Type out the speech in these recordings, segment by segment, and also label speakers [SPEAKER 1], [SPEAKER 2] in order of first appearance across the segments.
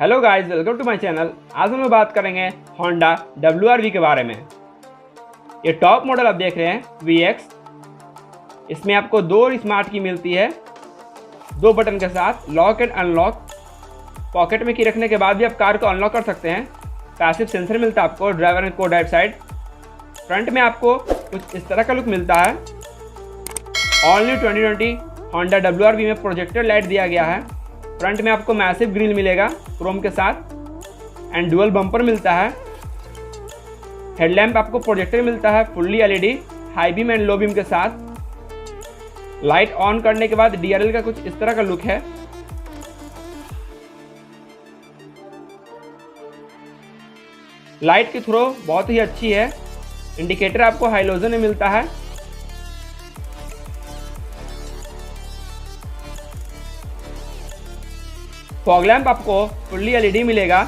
[SPEAKER 1] Hello guys, welcome to my channel. आज हम लोग बात करेंगे होंडा WRV के बारे में। ये टॉप मॉडल आप देख रहे हैं VX। इसमें आपको दो स्मार्ट की मिलती है, दो बटन के साथ लॉक एंड अनलॉक। पॉकेट में की रखने के बाद भी आप कार को अनलॉक कर सकते हैं। पैसिव सेंसर मिलता है आपको ड्राइवर एंड को ड्राइव साइड। फ्रंट में आपको कुछ इस तरह का लुक मिलता है। ऑनली 2020 होंडा WRV में प्रोजेक्टर लाइट दिया गया है। फ्रंट में आपको मैसिव ग्रिल मिलेगा क्रोम के साथ एंड डुअल बम्पर मिलता है। हेडलैम्प आपको प्रोजेक्टर मिलता है fully LED high beam and low beam के साथ। लाइट ऑन करने के बाद DRL का कुछ इस तरह का लुक है। लाइट की थ्रो बहुत ही अच्छी है। इंडिकेटर आपको हाइलोजन में मिलता है। फॉग लैंप आपको फुल्ली LED मिलेगा।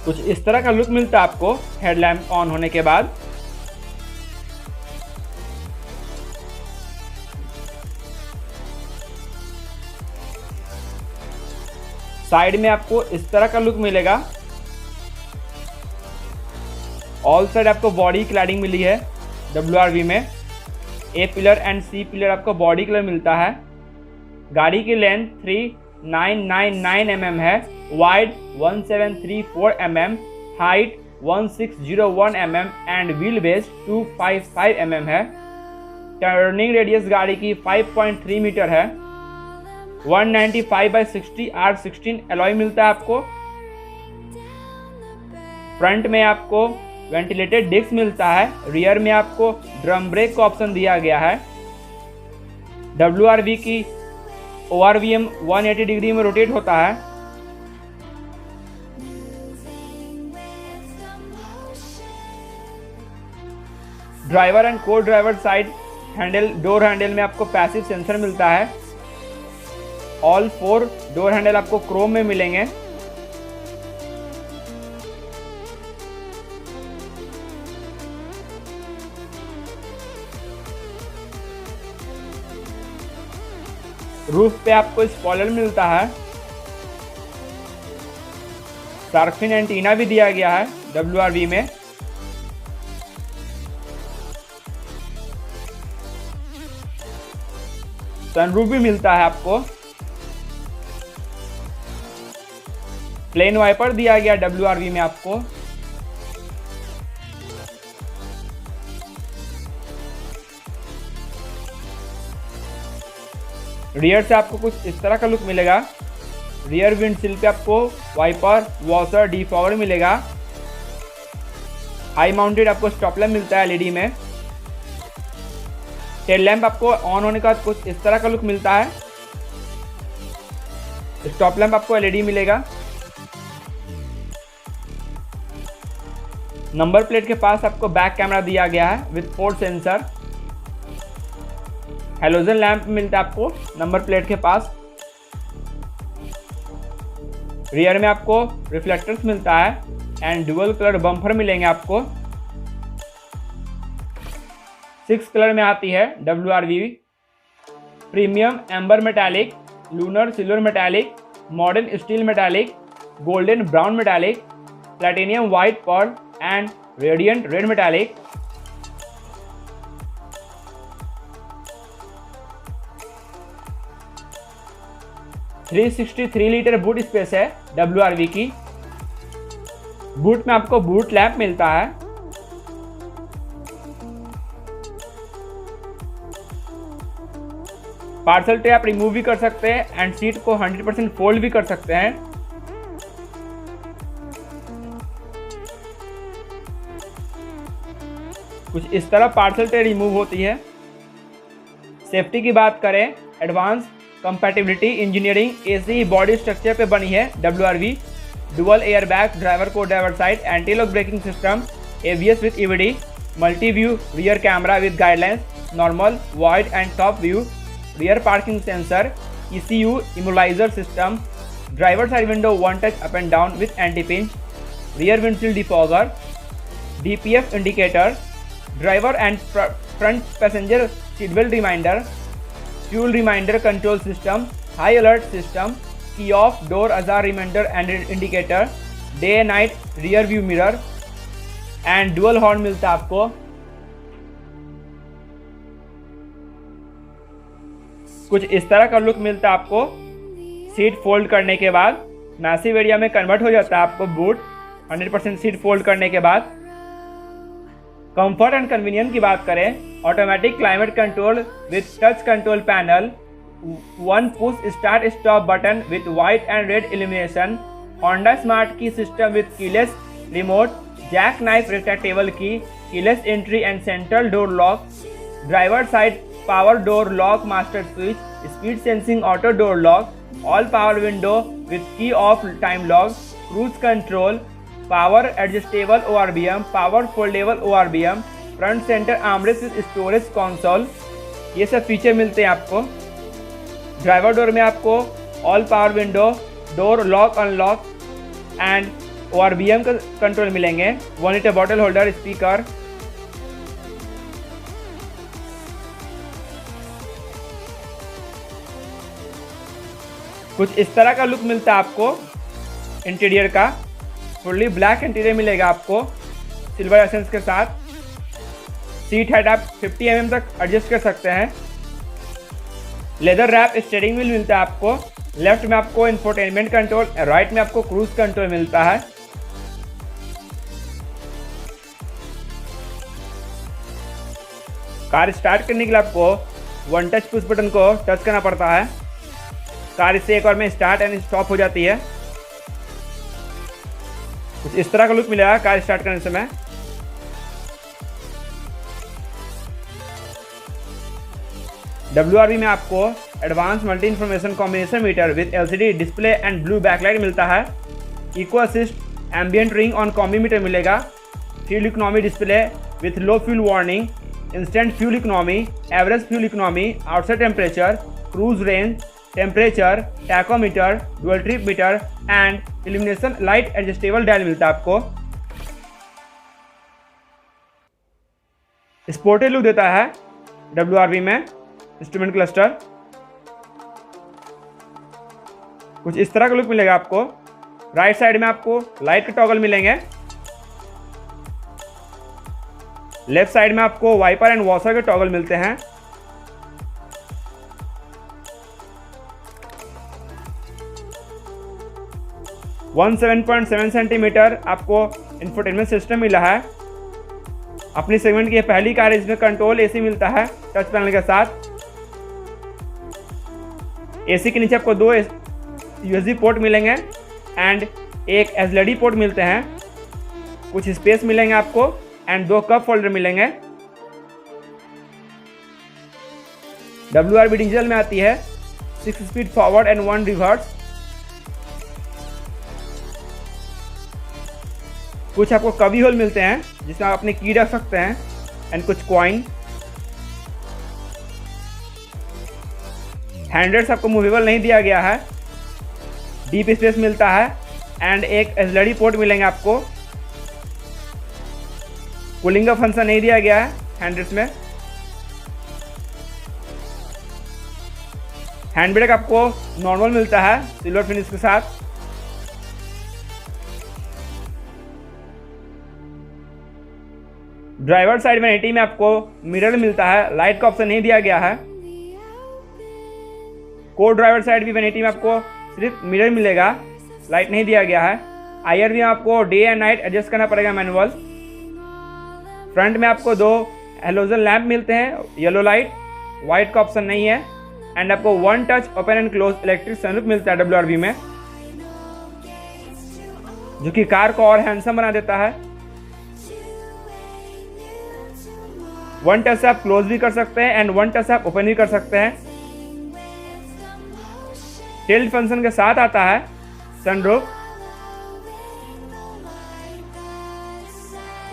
[SPEAKER 1] कुछ इस तरह का लुक मिलता है आपको हेडलैम्प ऑन होने के बाद। साइड में आपको इस तरह का लुक मिलेगा। ऑल साइड आपको बॉडी क्लैडिंग मिली है WRV में। A pillar and C pillar आपको बॉडी कलर मिलता है। गाड़ी की लेंथ 3999 mm है, wide 1734 mm, height 1601 mm and wheel base 255 mm है। टर्निंग रेडियस गाड़ी की 5.3 मीटर है। 195/60 R16 एलॉय मिलता है आपको। फ्रंट में आपको वेंटिलेटेड डिस्क मिलता है। रियर में आपको ड्रम ब्रेक का ऑप्शन दिया गया है। WRV की ORVM 180 डिग्री में रोटेट होता है। ड्राइवर एंड को driver side handle door handle में आपको पैसिव सेंसर मिलता है। ऑल 4 डोर हैंडल आपको क्रोम में मिलेंगे। रूफ पे आपको स्पॉइलर मिलता है। शार्क फिन एंटीना भी दिया गया है WRV में। सनरूफ भी मिलता है आपको। प्लेन वाइपर दिया गया WRV में आपको। रियर से आपको कुछ इस तरह का लुक मिलेगा। रियर विंडशील्ड पे आपको वाइपर, वॉशर, डिफॉगर मिलेगा। हाई माउंटेड आपको स्टॉप लैम्प मिलता है LED में। टेल लैम्प आपको ऑन होने के बाद कुछ इस तरह का लुक मिलता है। स्टॉप लैम्प आपको LED मिलेगा। नंबर प्लेट के पास आपको बैक कैमरा दिया गया है विद 4 सेंसर। हेलोजन लैंप मिलता है आपको नंबर प्लेट के पास। रियर में आपको रिफ्लेक्टर्स मिलता है एंड डुअल कलर बम्पर मिलेंगे आपको। 6 कलर में आती है WRV। Premium amber metallic, lunar silver metallic, modern steel metallic, golden brown metallic, platinum white pearl and radiant red metallic. Three 363 litre boot space है WRV की। Boot में आपको boot lamp मिलता है। पार्सल ट्रे आप रिमूव भी कर सकते हैं एंड सीट को 100% फोल्ड भी कर सकते हैं। कुछ इस तरह पार्सल ट्रे रिमूव होती है। सेफ्टी की बात करें, advance compatibility engineering AC body structure पे बनी है WRV। Dual air bag driver को driver side, anti lock braking system, ABS with EBD, multi view rear camera with guidelines, normal, wide and top view, rear parking sensor, ECU immobiliser system, driver side window 1 touch up and down with anti pinch, rear windshield defogger, DPF indicator, driver and front passenger seat belt reminder, fuel reminder control system, high alert system, key off, door ajar reminder and indicator, day and night rear view mirror and dual horn मिलता है आपको। कुछ इस तरह का look मिलता है आपको। सीट फोल्ड करने के बाद मैसिव एरिया में कन्वर्ट हो जाता है आपको बूट 100% सीट फोल्ड करने के बाद। कंफर्ट एंड कन्वीनियंस की बात करें, automatic climate control with touch control panel, 1 push start stop button with white and red illumination, Honda smart key system with keyless remote, jack knife retractable key, keyless entry and central door lock, driver side power door lock master switch, speed sensing auto door lock, all power window with key off time lock, cruise control, power adjustable ORVM, power foldable ORVM, front centre armrest with storage console, ये सब feature मिलते हैं आपको। Driver door में आपको all power window, door lock unlock and ORVM का control मिलेंगे, 1 litre bottle holder, speaker. कुछ इस तरह का लुक मिलता है आपको इंटीरियर का। फुल्ली ब्लैक इंटीरियर मिलेगा आपको सिल्वर एसेंस के साथ। सीट हाइट आप 50 mm तक एडजस्ट कर सकते हैं। लेदर रैप स्टीयरिंग व्हील मिलता है आपको। लेफ्ट में आपको इंफोटेनमेंट कंट्रोल, राइट में आपको क्रूज कंट्रोल मिलता है। कार स्टार्ट करने के लिए आपको 1 टच पुश बटन को टच करना पड़ता है। कार इससे एक बार में स्टार्ट एंड स्टॉप हो जाती है। कुछ इस तरह का लुक मिलेगा कार स्टार्ट करने समय। WRV में आपको advance multi information combination meter with LCD display and blue backlight मिलता है। Eco assist ambient ring on combi meter मिलेगा। Fuel economy display with low fuel warning, instant fuel economy, average fuel economy, outside temperature, cruise range, temperature, tachometer, dual trip meter and illumination light adjustable dial मिलता है आपको। Sporty look देता है WRV में instrument cluster. कुछ इस तरह का लुक मिलेगा आपको। राइट साइड में आपको लाइट के टॉगल मिलेंगे। लेफ्ट साइड में आपको वाइपर एंड वॉशर के टॉगल मिलते हैं। वन 7.7 सेंटीमीटर आपको इंफोटेनमेंट सिस्टम मिला है। अपनी सेगमेंट की पहली कार, इसमें कंट्रोल AC मिलता है टच पैनल के साथ। AC के नीचे आपको 2 USB पोर्ट मिलेंगे एंड एक SLD पोर्ट मिलते हैं। कुछ स्पेस मिलेंगे आपको एंड 2 कप होल्डर मिलेंगे। WRV डीजल में आती है 6 स्पीड फॉरवर्ड एंड 1 रिवर्स। कुछ आपको कवी होल मिलते हैं जिसमें आप अपनी की रख सकते हैं एंड कुछ कॉइन। हैंडल्स आपको मूवेबल नहीं दिया गया है। डीप स्पेस मिलता है एंड एक SLD पोर्ट मिलेंगे आपको। कूलिंग का फंक्शन नहीं दिया गया है हैंडल्स में। हैंड ब्रेक आपको नॉर्मल मिलता है सिल्वर फिनिश के साथ। ड्राइवर साइड वैनिटी में आपको मिरर मिलता है, लाइट का ऑप्शन नहीं दिया गया है। को ड्राइवर साइड भी वैनिटी में आपको सिर्फ मिरर मिलेगा, लाइट नहीं दिया गया है। IR में आपको डे एंड नाइट एडजस्ट करना पड़ेगा मैनुअल। फ्रंट में आपको 2 हेलोजन लैंप मिलते हैं, येलो लाइट, वाइट का ऑप्शन नहीं है एंड आपको 1 touch open and close electric sunroof मिलता है WRV में, जो कि कार को और हैंडसम बना देता है। 1 टच से आप क्लोज भी कर सकते हैं एंड 1 टच से आप ओपन भी कर सकते हैं। टिल्ट फंक्शन के साथ आता है सनरूफ।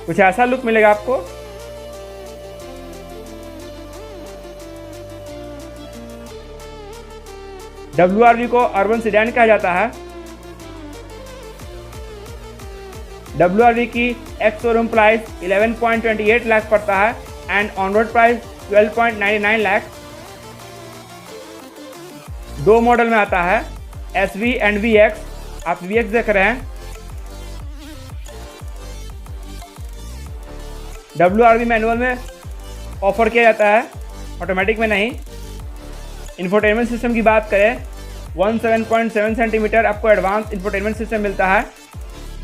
[SPEAKER 1] कुछ ऐसा लुक मिलेगा आपको। WRV को अर्बन सेडान कहा जाता है। WRV की एक्स शोरूम प्राइस 11.28 लाख पड़ता है and on road price 12.99 lakh. दो मॉडल में आता है, SV एंड VX। आप VX देख रहे हैं। WRV मैनुअल में ऑफर किया जाता है, ऑटोमेटिक में नहीं। इंफोटेनमेंट सिस्टम की बात करें, 17.7 सेंटीमीटर आपको एडवांस इंफोटेनमेंट सिस्टम मिलता है।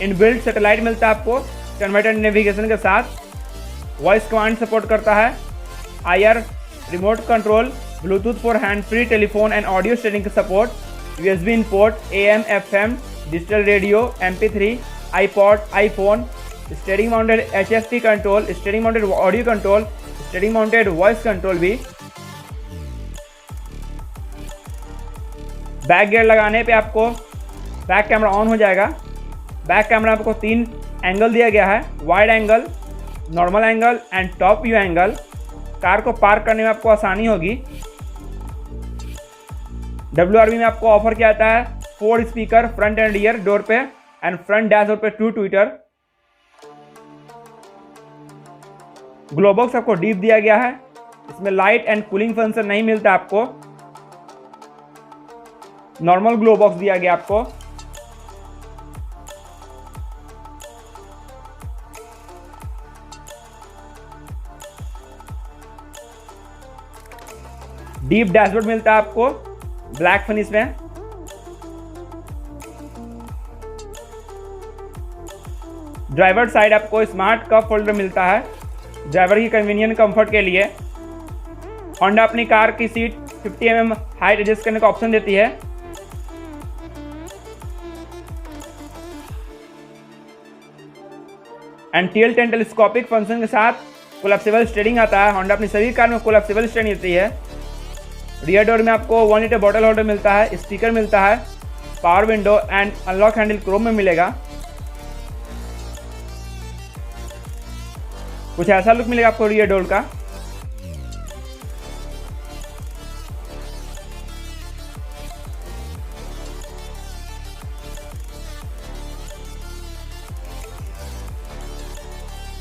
[SPEAKER 1] इनबिल्ट सैटेलाइट मिलता है आपको कन्वर्टर नेविगेशन के साथ। वॉइस कमांड सपोर्ट करता है। IR remote control, bluetooth for hand free telephone and audio steering का support, USB in port, AM FM digital radio, MP3, iPod, iPhone, steering mounted HST control, steering mounted audio control, steering mounted voice control भी। Back gear लगाने पे आपको back camera on हो जाएगा। Back camera आपको 3 angle दिया गया है, wide angle, normal angle and top view angle. Car को पार्क करने में आपको आसानी होगी। WRV में आपको ऑफर किया जाता है 4 speaker front end rear door पे एंड फ्रंट डैशबोर्ड पे 2 ट्विटर। ग्लोबॉक्स आपको डीप दिया गया है। इसमें लाइट एंड कूलिंग फंक्शन नहीं मिलता आपको, नॉर्मल ग्लोबॉक्स दिया गया आपको। डीप डैशबोर्ड मिलता है आपको ब्लैक फिनिश में। ड्राइवर साइड आपको स्मार्ट कप होल्डर मिलता है ड्राइवर की कन्वीनियंट कंफर्ट के लिए। होंडा अपनी कार की सीट 50 mm हाइट एडजस्ट करने का ऑप्शन देती है। And tell ten telescopic function के साथ कोलैप्सिबल स्टीयरिंग आता है। होंडा अपनी सभी कार में कोलैप्सिबल स्टीयरिंग देती है। रियर डोर में आपको 1 लीटर बॉटल होल्डर मिलता है, स्पीकर मिलता है, power window and unlock handle Chrome में मिलेगा। कुछ ऐसा लुक मिलेगा आपको रियर डोर का।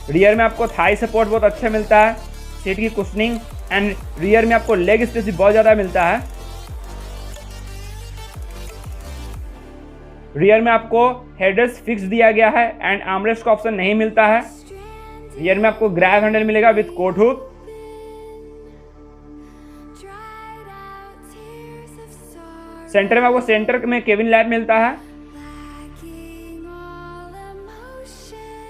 [SPEAKER 1] रियर में आपको थाई सपोर्ट बहुत अच्छा मिलता है, सीट की कुशनिंग एंड रियर में आपको लेग स्पेस भी बहुत ज़्यादा मिलता है। रियर में आपको हेडरेस्ट फिक्स दिया गया है एंड आर्मरेस्ट का ऑप्शन नहीं मिलता है। रियर में आपको ग्रैब हैंडल मिलेगा विद कोट हुक। सेंटर में आपको सेंटर में केबिन लैम्प मिलता है।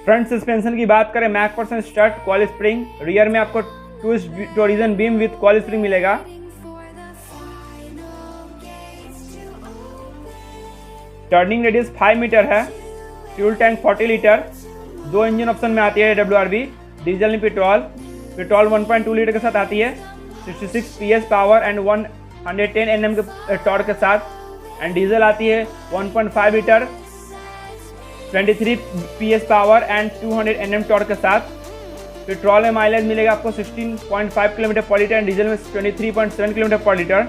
[SPEAKER 1] फ्रंट सस्पेंशन की बात करें, McPherson strut coil spring. Rear में आपको twist torsion beam with coil spring मिलेगा। टर्निंग रेडियस 5 मीटर है। Fuel tank 40 litre. 2 engine option में आती है WRV, diesel and petrol 1.2 litre के साथ आती है, 66 PS पावर एंड 110 Nm के टॉर्क के साथ। एंड डीजल आती है 1.5 litre, 23 PS power and 200 Nm torque के साथ। पेट्रोल में माइलेज मिलेगा आपको 16.5 किलोमीटर पर लीटर एंड डीजल में 23.7 किलोमीटर पर लीटर।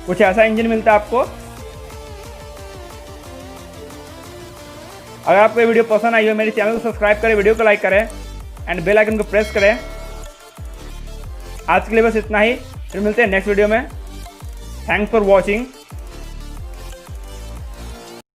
[SPEAKER 1] कुछ ऐसा इंजन मिलता है आपको। अगर आपको ये वीडियो पसंद आई हो, मेरे चैनल को सब्सक्राइब करें, वीडियो को लाइक करें एंड बेल आइकन को प्रेस करें। आज के लिए बस इतना ही, फिर मिलते हैं नेक्स्ट वीडियो में। Thanks for watching.